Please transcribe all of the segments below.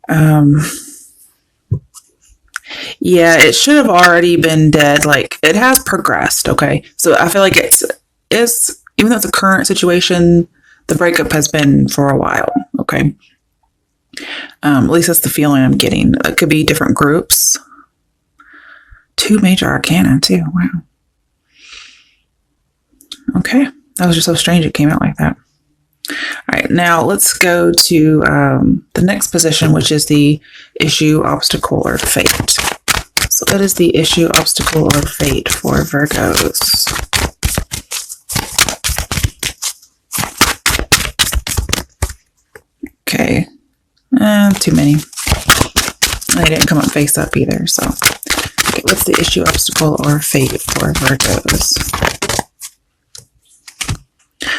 Um, yeah, it should have already been dead. Like, it has progressed. Okay. So I feel like it's, even though it's a current situation, the breakup has been for a while. Okay. At least that's the feeling I'm getting. It could be different groups. 2 major arcana too. Wow. Okay. That was just so strange it came out like that. All right, now let's go to the next position, which is the issue, obstacle, or fate. So what is the issue, obstacle, or fate for Virgos? Okay. Too many. They didn't come up face up either, so. Okay, what's the issue, obstacle, or fate for Virgos?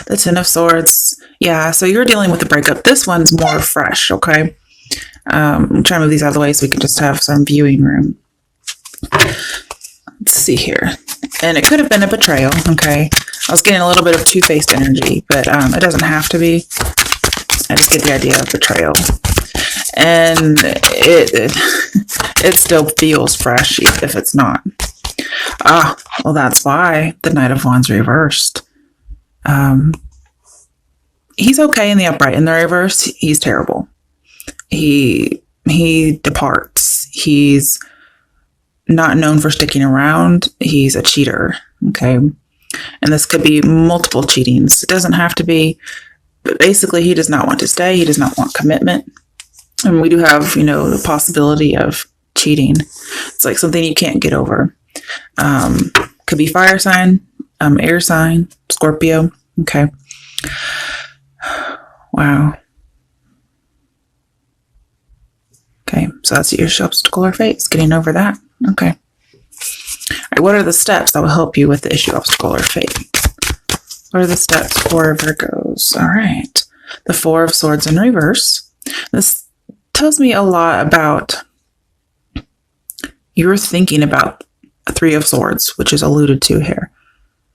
The Ten of Swords. Yeah, so you're dealing with the breakup. This one's more fresh, okay? I'm trying to move these out of the way so we can just have some viewing room. Let's see here. And it could have been a betrayal, okay? I was getting a little bit of two-faced energy, but it doesn't have to be. I just get the idea of betrayal. And it still feels fresh if it's not. Well, that's why the Knight of Wands reversed. He's okay in the upright. In the reverse, he's terrible. He departs. He's not known for sticking around. He's a cheater. Okay. And this could be multiple cheatings. It doesn't have to be, but basically he does not want to stay. He does not want commitment. And we do have, the possibility of cheating. It's like something you can't get over. Could be fire sign, air sign, Scorpio. Okay. Wow. Okay, so that's your obstacle or fate. It's getting over that. Okay. All right, what are the steps that will help you with the issue, obstacle, or fate? What are the steps for Virgos? All right. The Four of Swords in reverse. This tells me a lot about you're thinking about a Three of Swords, which is alluded to here.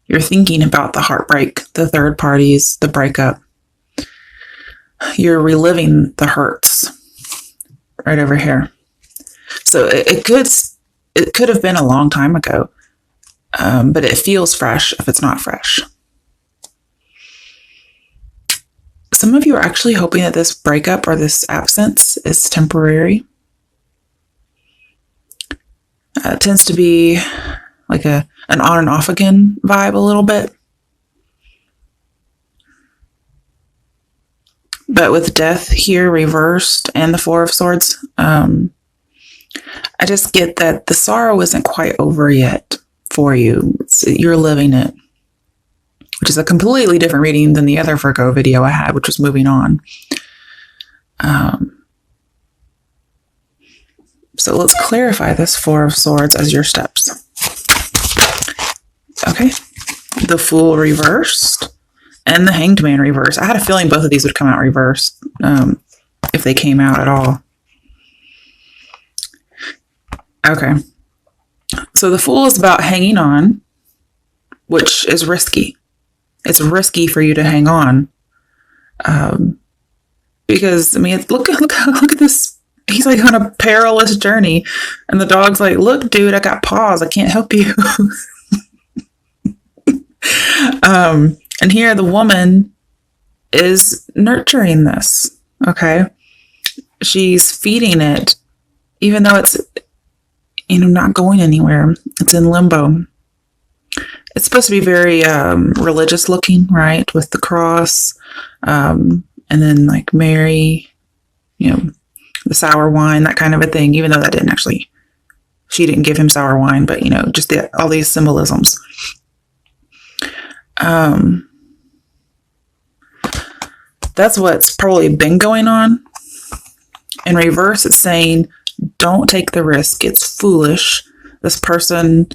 You're thinking about the heartbreak, the third parties, the breakup. You're reliving the hurts right over here. So it could have been a long time ago, but it feels fresh if it's not fresh. Some of you are actually hoping that this breakup or this absence is temporary. It tends to be like an on and off again vibe a little bit. But with death here reversed and the Four of Swords, I just get that the sorrow isn't quite over yet for you. You're living it, which is a completely different reading than the other Virgo video I had, which was moving on. So let's clarify this Four of Swords as your steps. Okay. The Fool reversed and the Hanged Man reversed. I had a feeling both of these would come out reversed, if they came out at all. Okay. So the Fool is about hanging on, which is risky. It's risky for you to hang on. Because, I mean, look at this. He's like on a perilous journey. And the dog's like, look, dude, I got paws. I can't help you. And here the woman is nurturing this. Okay. She's feeding it, even though it's, not going anywhere. It's in limbo. It's supposed to be very religious looking, right? With the cross, and then like Mary, the sour wine, that kind of a thing, even though that didn't actually, she didn't give him sour wine, but just all these symbolisms. That's what's probably been going on. In reverse, it's saying, don't take the risk. It's foolish. This person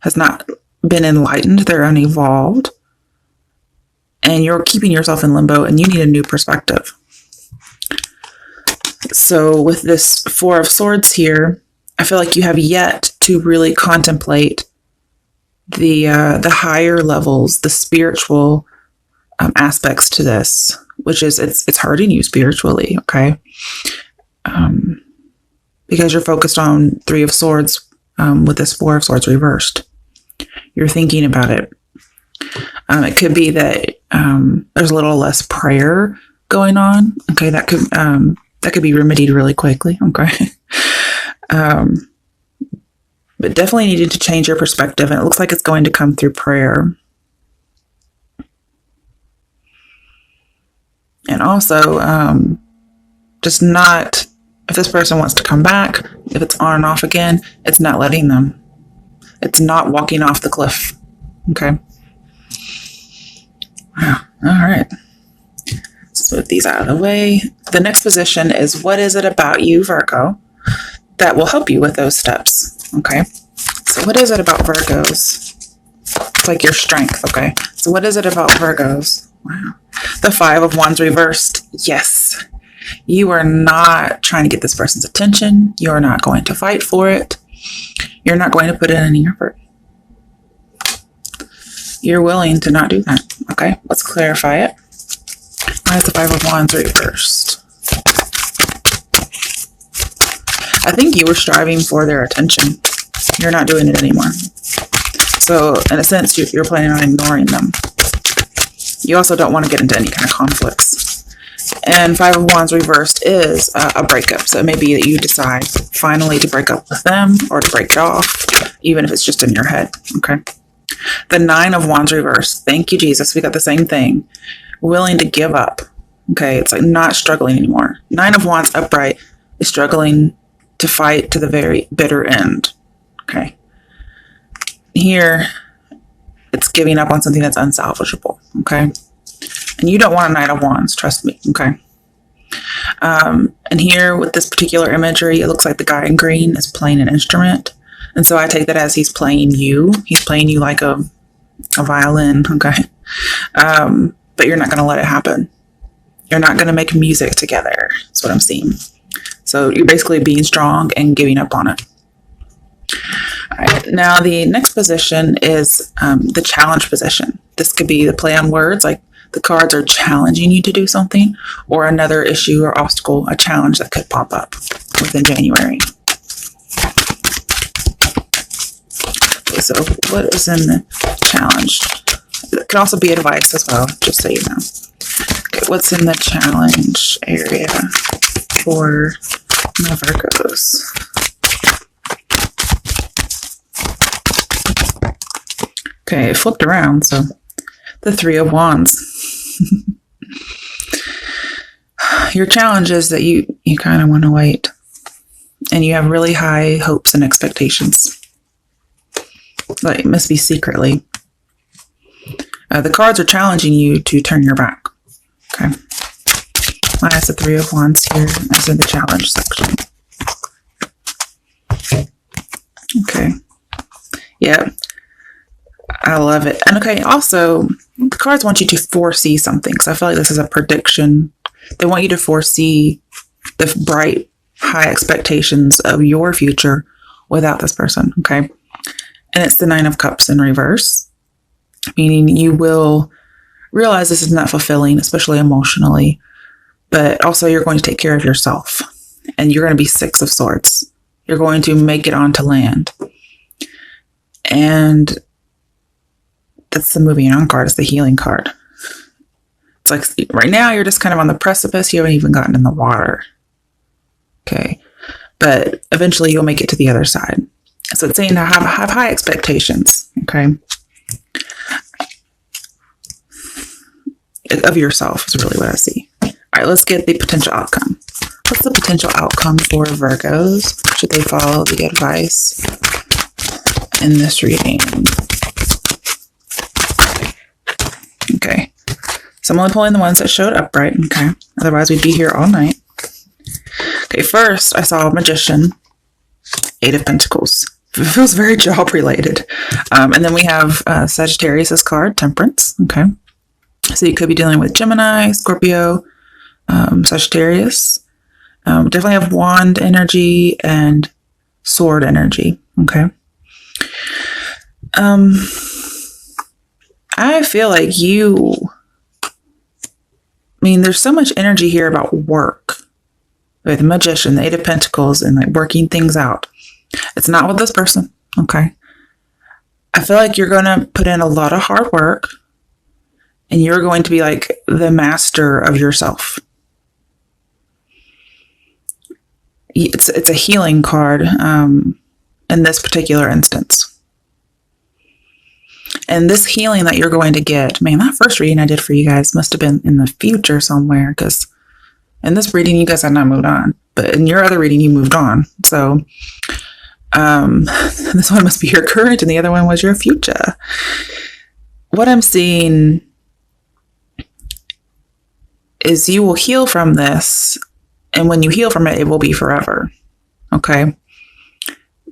has not been enlightened. They're unevolved. And you're keeping yourself in limbo and you need a new perspective. So with this Four of Swords here, I feel like you have yet to really contemplate the higher levels, the spiritual aspects to this, which is it's hurting you spiritually. Okay. because you're focused on Three of Swords with this Four of Swords reversed. You're thinking about it. It could be that there's a little less prayer going on. Okay, that could be remedied really quickly. Okay, but definitely needed to change your perspective, and it looks like it's going to come through prayer. And also, just not, if this person wants to come back, if it's on and off again, it's not letting them. It's not walking off the cliff. Okay. Wow. All right. Let's move these out of the way. The next position is, what is it about you, Virgo, that will help you with those steps? Okay. So what is it about Virgos? It's like your strength. Okay. So what is it about Virgos? Wow. The Five of Wands reversed. Yes. You are not trying to get this person's attention. You're not going to fight for it. You're not going to put in any effort. You're willing to not do that. Okay, let's clarify it. Why is the Five of Wands reversed? I think you were striving for their attention. You're not doing it anymore. So, in a sense, you're planning on ignoring them. You also don't want to get into any kind of conflicts. And Five of Wands reversed is a breakup. So it may be that you decide finally to break up with them or to break it off, even if it's just in your head. Okay. The Nine of Wands reversed. Thank you, Jesus. We got the same thing. Willing to give up. Okay. It's like not struggling anymore. Nine of Wands upright is struggling to fight to the very bitter end. Okay. Here, it's giving up on something that's unsalvageable. Okay. And you don't want a Knight of Wands, trust me. Okay. And here with this particular imagery, it looks like the guy in green is playing an instrument. And so I take that as he's playing you. He's playing you like a violin. Okay. But you're not going to let it happen. You're not going to make music together. That's what I'm seeing. So you're basically being strong and giving up on it. All right. Now the next position is the challenge position. This could be the play on words, like the cards are challenging you to do something, or another issue or obstacle, a challenge that could pop up within January. Okay, so what is in the challenge? It can also be advice as well, just so you know. Okay, what's in the challenge area for my Virgos? Okay, it flipped around, so the Three of Wands. Your challenge is that you kind of want to wait, and you have really high hopes and expectations. Like it must be secretly. The cards are challenging you to turn your back. Okay. Why is the Three of Wands here as in the challenge section? Okay. Yeah. I love it. And okay, also, the cards want you to foresee something. So I feel like this is a prediction. They want you to foresee the bright, high expectations of your future without this person. Okay. And it's the Nine of Cups in reverse, meaning you will realize this is not fulfilling, especially emotionally, but also you're going to take care of yourself, and you're going to be Six of Swords. You're going to make it onto land. And that's the moving on card. It's the healing card. It's like right now you're just kind of on the precipice. You haven't even gotten in the water. Okay. But eventually you'll make it to the other side. So it's saying to have high expectations. Okay. Of yourself is really what I see. All right, let's get the potential outcome. What's the potential outcome for Virgos? Should they follow the advice in this reading? Okay. So I'm only pulling the ones that showed upright. Okay. Otherwise we'd be here all night. Okay. First, I saw a Magician, Eight of Pentacles. It feels very job related. And then we have Sagittarius's card, Temperance. Okay. So you could be dealing with Gemini, Scorpio, Sagittarius. Definitely have Wand energy and Sword energy. Okay. I feel like there's so much energy here about work. with the Magician, the Eight of Pentacles, and like working things out. It's not with this person, okay? I feel like you're going to put in a lot of hard work and you're going to be like the master of yourself. It's a healing card in this particular instance. And this healing that you're going to get, man, that first reading I did for you guys must have been in the future somewhere, because in this reading, you guys had not moved on. But in your other reading, you moved on. So this one must be your current and the other one was your future. What I'm seeing is you will heal from this. And when you heal from it, it will be forever. Okay?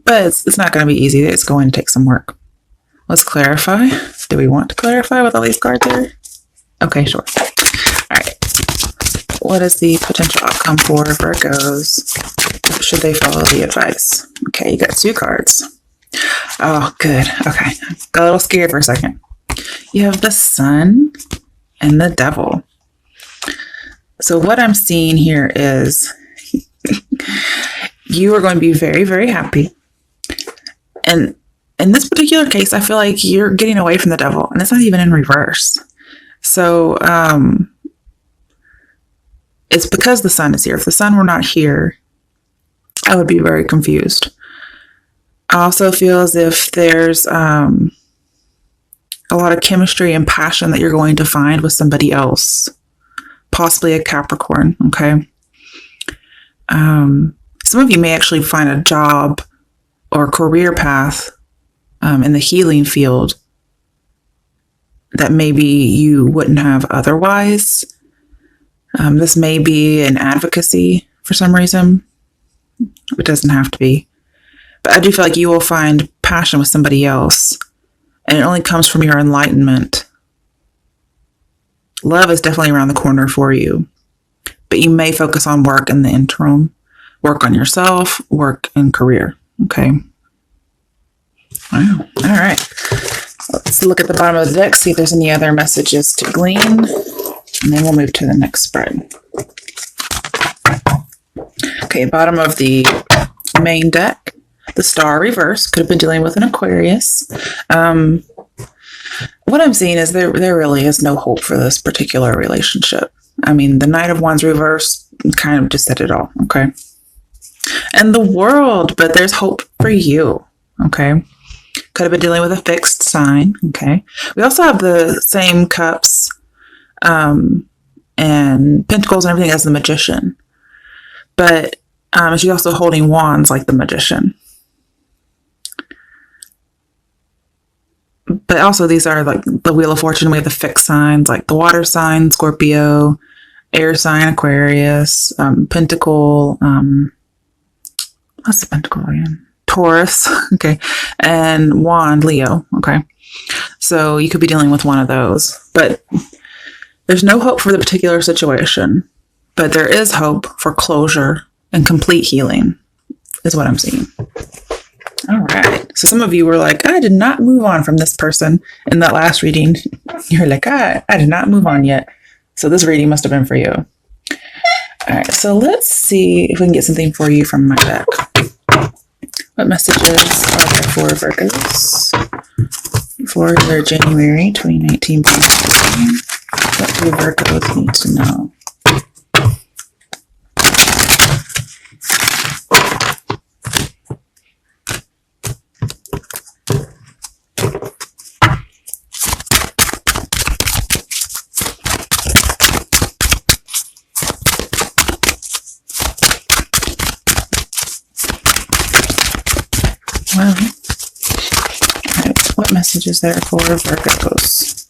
But it's not going to be easy. It's going to take some work. Let's clarify. Do we want to clarify with all these cards here? Okay, sure. All right. What is the potential outcome for Virgos? Should they follow the advice? Okay, you got 2 cards. Oh, good. Okay. Got a little scared for a second. You have the Sun and the Devil. So what I'm seeing here is you are going to be very, very happy. And in this particular case, I feel like you're getting away from the Devil, and it's not even in reverse. So it's because the Sun is here. If the Sun were not here, I would be very confused. I also feel as if there's a lot of chemistry and passion that you're going to find with somebody else. Possibly a Capricorn, okay? Some of you may actually find a job or career path in the healing field that maybe you wouldn't have otherwise. This may be an advocacy for some reason. It doesn't have to be. But I do feel like you will find passion with somebody else, and it only comes from your enlightenment. Love is definitely around the corner for you, but you may focus on work in the interim. Work on yourself, work and career. Okay. Wow. All right. Let's look at the bottom of the deck, see if there's any other messages to glean, and then we'll move to the next spread. Okay, bottom of the main deck, the Star reverse. Could have been dealing with an Aquarius. What I'm seeing is there really is no hope for this particular relationship. I mean, the Knight of Wands reverse kind of just said it all, okay? And the World, but there's hope for you, okay? Could have been dealing with a fixed sign, okay? We also have the same cups and pentacles and everything as the Magician. But she's also holding wands like the Magician. But also these are like the Wheel of Fortune. We have the fixed signs like the water sign, Scorpio, air sign, Aquarius, pentacle, what's the pentacle again? Taurus, okay, and wand, Leo, okay. So you could be dealing with one of those, but there's no hope for the particular situation, but there is hope for closure and complete healing is what I'm seeing. All right. So some of you were like, I did not move on from this person in that last reading. You're like, I did not move on yet. So this reading must have been for you. All right. So let's see if we can get something for you from my deck. What messages are there for Virgos for their January 2019? What do Virgos need to know? Well, what message is there for Virgos?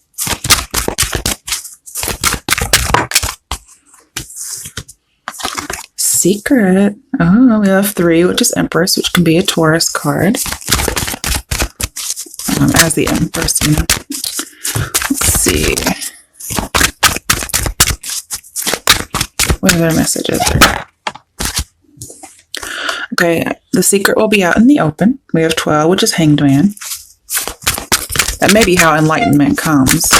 Secret. Oh, we have 3, which is Empress, which can be a Taurus card. As the Empress. Let's see. What other messages are there? Okay, the secret will be out in the open. We have 12, which is Hanged Man. That may be how enlightenment comes.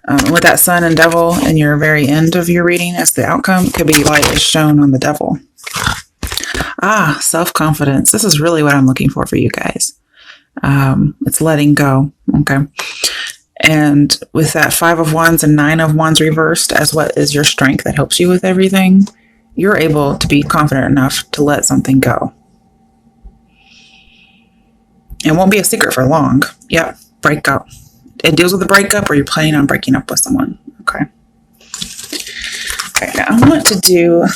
And with that sun and devil in your very end of your reading as the outcome, could be light is shown on the devil. Ah, self-confidence. This is really what I'm looking for you guys. It's letting go. Okay. And with that 5 of Wands and 9 of Wands reversed as what is your strength that helps you with everything, you're able to be confident enough to let something go. It won't be a secret for long. Yep. Breakup. It deals with a breakup, or you're planning on breaking up with someone. Okay. Okay, now I want to do a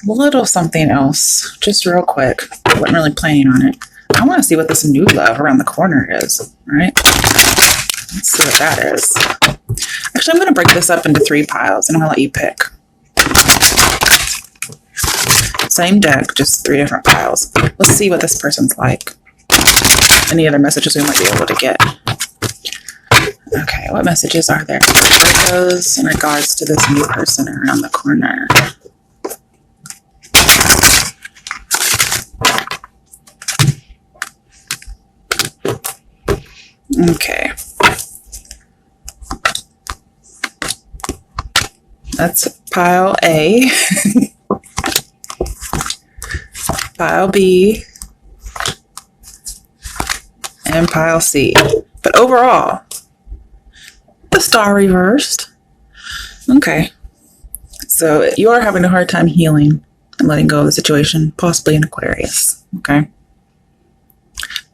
little something else, just real quick. I wasn't really planning on it. I want to see what this new love around the corner is. All right. Let's see what that is. Actually, I'm going to break this up into 3 piles, and I'm going to let you pick. Same deck, just 3 different piles. Let's see what this person's like. Any other messages we might be able to get. Okay, what messages are there? Virgos in regards to this new person around the corner. Okay. That's pile A. Pile B. And pile C. But overall, the star reversed. Okay. So you are having a hard time healing and letting go of the situation, possibly in Aquarius. Okay.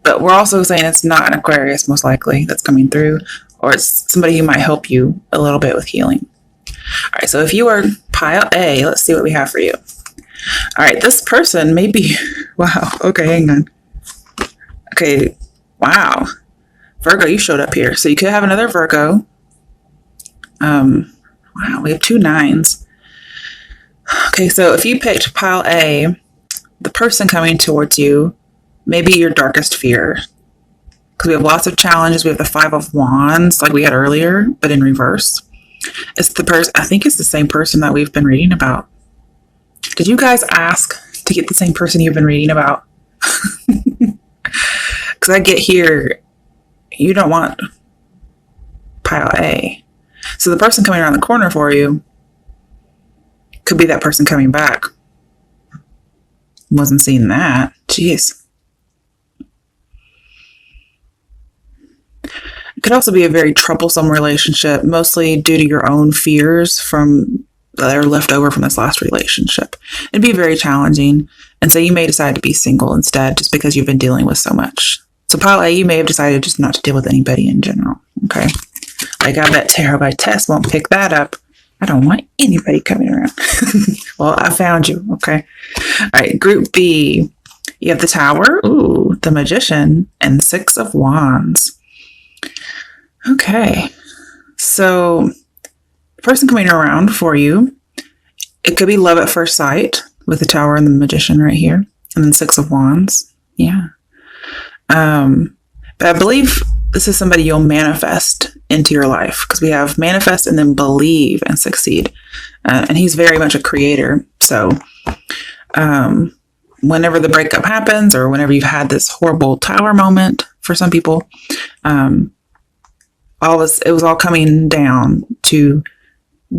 But we're also saying it's not an Aquarius, most likely, that's coming through, or it's somebody who might help you a little bit with healing. All right. So if you are pile A, let's see what we have for you. All right. This person may be, wow. Okay. Hang on. Okay. Wow. Virgo, you showed up here. So you could have another Virgo. Wow, we have 2 9s. Okay, so if you picked pile A, the person coming towards you may be your darkest fear. Because we have lots of challenges. We have the 5 of Wands, like we had earlier, but in reverse. It's the person, I think it's the same person that we've been reading about. Did you guys ask to get the same person you've been reading about? Because I get here, you don't want pile A. So the person coming around the corner for you could be that person coming back. Wasn't seeing that. Jeez. It could also be a very troublesome relationship, mostly due to your own fears that are left over from this last relationship. It'd be very challenging. And so you may decide to be single instead, just because you've been dealing with so much. So pile A, you may have decided just not to deal with anybody in general. Okay. Like I bet Tarot by Tess won't pick that up. I don't want anybody coming around. Well, I found you. Okay. All right. Group B, you have the Tower, ooh, the Magician, and 6 of Wands. Okay. So the person coming around for you, it could be love at first sight with the Tower and the Magician right here. And then 6 of Wands. Yeah. But I believe this is somebody you'll manifest into your life, because we have manifest and then believe and succeed. And he's very much a creator. So whenever the breakup happens, or whenever you've had this horrible Tower moment for some people, it was all coming down to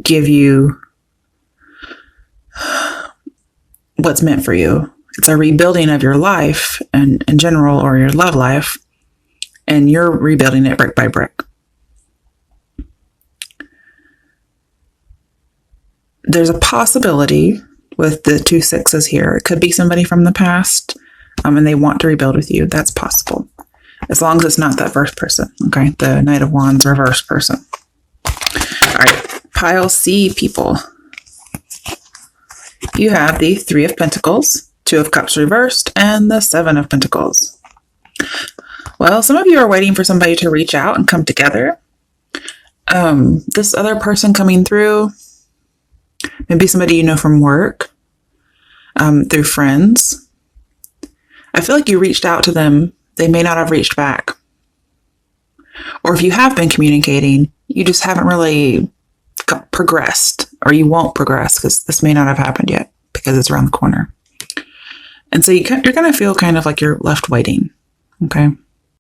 give you what's meant for you. It's a rebuilding of your life and in general, or your love life. And you're rebuilding it brick by brick. There's a possibility with the 2 6s here. It could be somebody from the past, and they want to rebuild with you. That's possible. As long as it's not that first person. Okay. The Knight of Wands reverse person. All right. Pile C people. You have the 3 of Pentacles, 2 of Cups reversed, and the 7 of Pentacles. Well, some of you are waiting for somebody to reach out and come together. This other person coming through, maybe somebody you know from work, through friends. I feel like you reached out to them. They may not have reached back. Or if you have been communicating, you just haven't really progressed, or you won't progress because this may not have happened yet because it's around the corner. And so you're going to feel kind of like you're left waiting. Okay.